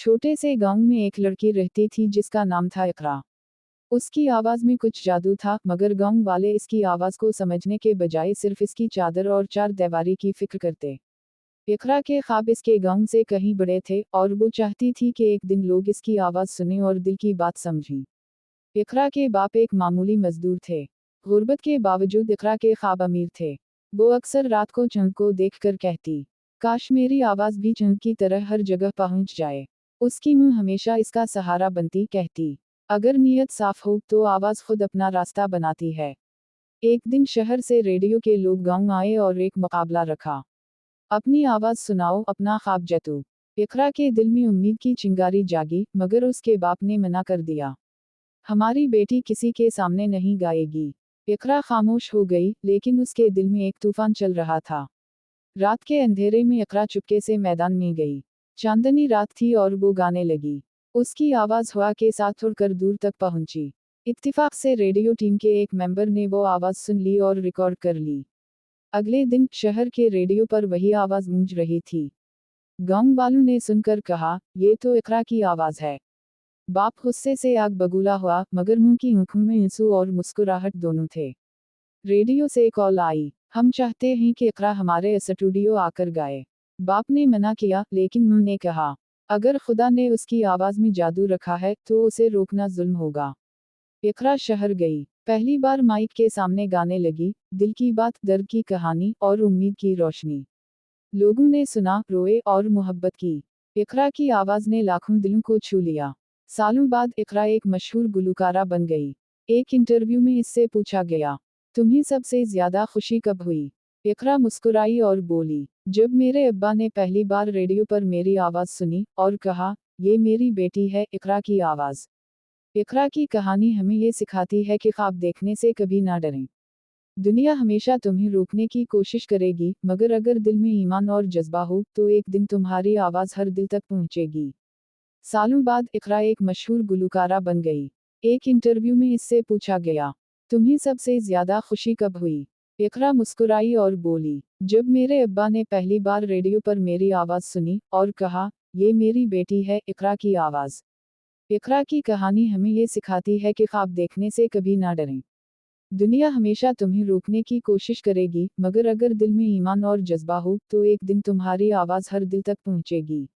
छोटे से गांव में एक लड़की रहती थी जिसका नाम था इकरा। उसकी आवाज में कुछ जादू था, मगर गांव वाले इसकी आवाज को समझने के बजाय सिर्फ इसकी चादर और चार दीवारी की फिक्र करते। इकरा के ख्वाब इसके गांव से कहीं बड़े थे और वो चाहती थी कि एक दिन लोग इसकी आवाज सुने और दिल की बात समझें। इकरा के बाप एक मामूली मजदूर थे। गुर्बत के बावजूद इकरा के ख्वाब अमीर थे। वो अक्सर रात को चंद को देखकर कहती, काश मेरी आवाज भी चंद की तरह हर जगह पहुंच जाए। उसकी मुंह हमेशा इसका सहारा बनती, कहती, अगर नीयत साफ हो तो आवाज खुद अपना रास्ता बनाती है। एक दिन शहर से रेडियो के लोग गांव आए और एक मुकाबला रखा। अपनी आवाज सुनाओ, अपना ख्वाब जतो। इकरा के दिल में उम्मीद की चिंगारी जागी, मगर उसके बाप ने मना कर दिया। हमारी बेटी किसी के सामने नहीं गाएगी। इकरा खामोश हो गई, लेकिन उसके दिल में एक तूफान चल रहा था। रात के अंधेरे में इकरा चुपके से मैदान में गई। चांदनी रात थी और वो गाने लगी। उसकी आवाज हवा के साथ उड़कर दूर तक पहुंची। इत्तिफाक से रेडियो टीम के एक मेंबर ने वो आवाज सुन ली और रिकॉर्ड कर ली। अगले दिन शहर के रेडियो पर वही आवाज गूंज रही थी। गांव वालों ने सुनकर कहा, ये तो इकरा की आवाज है। बाप गुस्से से आग बबूला हुआ, मगर मुंह की आंखों में आंसू और मुस्कुराहट दोनों थे। रेडियो से कॉल आई, हम चाहते हैं कि इकरा हमारे स्टूडियो आकर गाए। बाप ने मना किया, लेकिन मुंह ने कहा, अगर खुदा ने उसकी आवाज में जादू रखा है तो उसे रोकना जुल्म होगा। इकरा शहर गई। पहली बार माइक के सामने गाने लगी, दिल की बात, दर्द की कहानी और उम्मीद की रोशनी। लोगों ने सुना, रोए और मोहब्बत की। इकरा की आवाज ने लाखों दिलों को छू लिया। सालों बाद इकरा एक मशहूर गुलकारा बन गई। एक इंटरव्यू में इससे पूछा गया, तुम्हें सबसे ज्यादा खुशी कब हुई? इकरा मुस्कुराई और बोली, जब मेरे अब्बा ने पहली बार रेडियो पर मेरी आवाज सुनी और कहा, ये मेरी बेटी है। इकरा की आवाज। इकरा की कहानी हमें ये सिखाती है कि ख्वाब देखने से कभी ना डरें। दुनिया हमेशा तुम्हें रोकने की कोशिश करेगी, मगर अगर दिल में ईमान और जज्बा हो तो एक दिन तुम्हारी आवाज हर दिल तक पहुंचेगी। सालों बाद इकरा एक मशहूर गुलकारा बन गई। एक इंटरव्यू में इससे पूछा गया, तुम्हें सबसे ज्यादा खुशी कब हुई? इकरा मुस्कुराई और बोली, जब मेरे अब्बा ने पहली बार रेडियो पर मेरी आवाज सुनी और कहा, ये मेरी बेटी है। इकरा की आवाज। इकरा की कहानी हमें ये सिखाती है कि ख्वाब देखने से कभी ना डरें। दुनिया हमेशा तुम्हें रोकने की कोशिश करेगी, मगर अगर दिल में ईमान और जज्बा हो तो एक दिन तुम्हारी आवाज हर दिल तक पहुंचेगी।